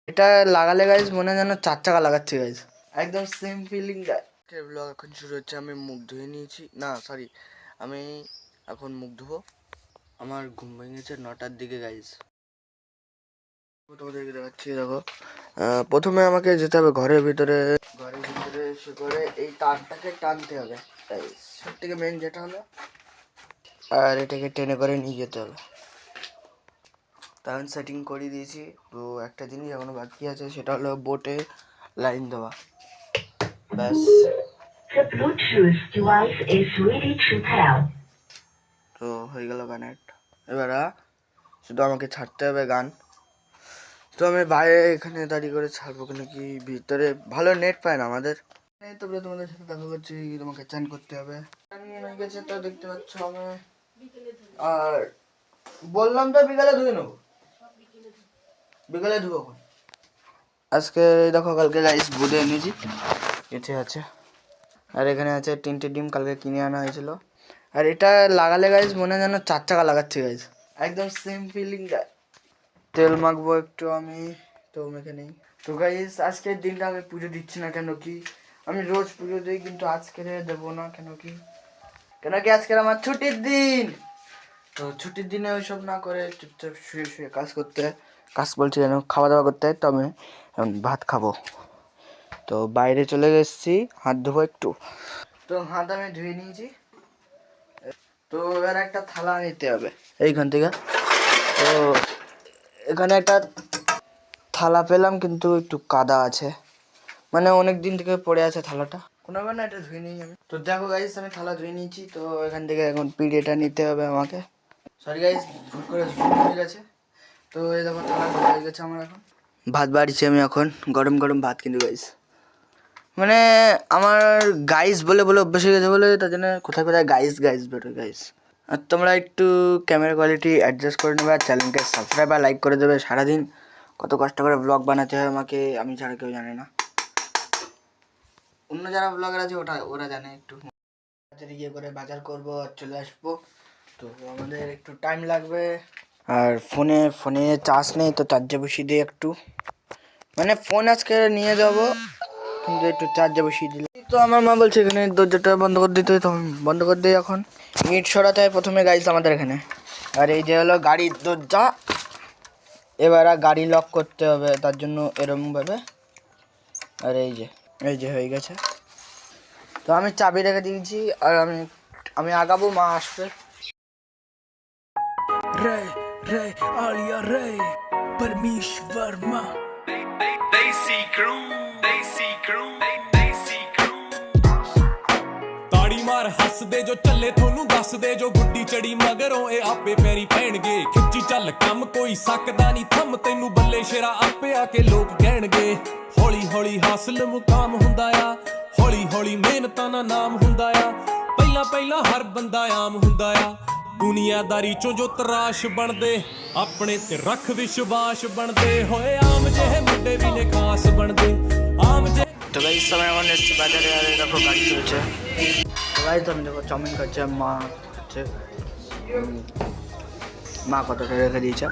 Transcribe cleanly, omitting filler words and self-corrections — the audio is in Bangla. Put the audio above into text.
এটা লাগালে গাইজ মনে হয় যেন 4 চাকা লাগাচ্ছি গাইজ, একদম সেম ফিলিং। ব্লগ এখন শুরু হচ্ছে। আমি মুখ ধুয়ে নিয়েছি, না সরি, আমি এখন মুখ ধুবো। আমার ঘুম ভেঙেছে 9টার দিকে গাইজ। তোমাদেরকে দেখাচ্ছি, দেখো প্রথমে আমাকে যেতে হবে ঘরের ভিতরে এসে করে এই তারটাকে টানতে হবে, তাই সব থেকে মেন যেটা হলো, আর এটাকে টেনে করে নিয়ে যেতে হবে। তাহলে সেটিং করে দিয়েছি। তো একটা জিনিস এখনো বাকি আছে, সেটা হলো বোটে লাইন দেওয়া, ব্যাস। তো হয়ে গেল কানেক্ট। এবার শুধু আমাকে ছাড়তে হবে গান। তো আমি বাইরে এখানে দাঁড়িয়ে করে ছাড়বো, কেন কি ভিতরে ভালো নেট পায় না আমাদের। তবে তোমাদের সাথে দেখা করছি, তোমাকে চান করতে হবে। হয়ে গেছে তো দেখতে পাচ্ছ আমি, আর বললাম তো বিকালে ধুয়ে নেবো, বিকালে ধুবো। আজকে দেখো কালকে রাইস বুধে এনেছি, এতে আছে, আর এখানে আছে 3টে ডিম, কালকে কিনে আনা হয়েছিল। আর এটা লাগালে গাইজ মনে হয় যেন 4 চাকা লাগাচ্ছি গাইজ, একদম সেম ফিলিং। তেল মাখবো একটু আমি, তো মেখে নেই। তো গাইজ আজকের দিনটা আমি পুজো দিচ্ছি না, কেন কি আমি রোজ পুজো দিই, কিন্তু আজকে দেবো না। কেন কি আজকের আমার ছুটির দিন। তো ছুটির দিনে ওইসব না করে চুপচাপ শুয়ে শুয়ে কাজ বলছি যেন খাওয়া দাওয়া করতে হয়। তো আমি এখন ভাত খাবো। তো বাইরে চলে এসেছি, হাত ধোবো একটু। তো হাত আমি ধুয়ে নিয়েছি। তো এবার একটা থালা নিতে হবে এইখান থেকে। তো এখানে একটা থালা পেলাম, কিন্তু একটু কাদা আছে, মানে অনেক দিন থেকে পড়ে আছে থালাটা, কোনো ব্যাপার না, এটা ধুয়ে নিই আমি। তো দেখো গাইস আমি থালা ধুয়ে নিয়েছি। তো এখান থেকে এখন পিড়েটা নিতে হবে আমাকে। সরি গাইস, ভুল করে জুম হয়ে গেছে। তো এই দেখো থালা ধোয়া হয়ে গেছে আমার। এখন ভাত বাড়িছি আমি, এখন গরম গরম ভাত। কিন্তু গাইস মানে আমার গাইস বলে বলে অভ্যাস হয়ে গেছে, বলে তার জন্য কোথায় কোথায় গাইস গাইস বেরোয় গাইস। আর তোমরা একটু ক্যামেরা কোয়ালিটি অ্যাডজাস্ট করে নেবে, আর চ্যানেলকে সাবস্ক্রাইব আর লাইক করে দেবে। সারাদিন কত কষ্ট করে ব্লগ বানাতে হয় আমাকে, আমি ছাড়া কেউ জানে না। অন্য যারা ব্লগার আছে ওরা জানে। একটু ইয়ে করে বাজার করবো আর চলে আসবো, তো আমাদের একটু টাইম লাগবে। আর ফোনে চার্জ নেই, তো চার্জে বসিয়ে দিই একটু, মানে ফোন আজকে নিয়ে যাব, কিন্তু একটু চার্জে বসিয়ে দিলে। তো আমার মা বলছে এখানে দরজাটা বন্ধ করে দিতে, তো আমি বন্ধ করে দিই। এখন ইট সরাতে হয় প্রথমে গাইস আমাদের এখানে। আর এই যে হলো গাড়ির দরজা, এবার গাড়ি লক করতে হবে, তার জন্য এরমভাবে। আর এই যে হয়ে গেছে। তো আমি চাবি রেখে দিয়েছি, আর আমি আগাবো, মা আসবে। रे रे आलिया रे परमेश्वर मा देसी क्रू ताड़ी मार हस दे जो चले थोनू दस दे जो गुड्डी चढ़ी मगरों ए आपे पैरी पैणगे खिच्ची चल कम कोई सकदा नहीं थम तैनू बल्ले शेरा आपे आके लोग कहणगे हौली हौली हासिल मुकाम हुंदा आ हौली हौली मेहनतां दा नाम हुंदा आ पहला पहला हर बंदा आम हुंदा आ दुनियादारी चों जो तराश बनदे अपने ते रख विश्वास बनदे होए आम जेहे मुंडे भी ने खास बनदे आम जे। তো গাইস সময় আমার নেক্সট বাজারে, আর দেখো গাড়ি চলছে। তো গাইস আমি দেখো চাউমিন খাচ্ছে, মা খাচ্ছে, মা কতটা রেখে দিয়েছে।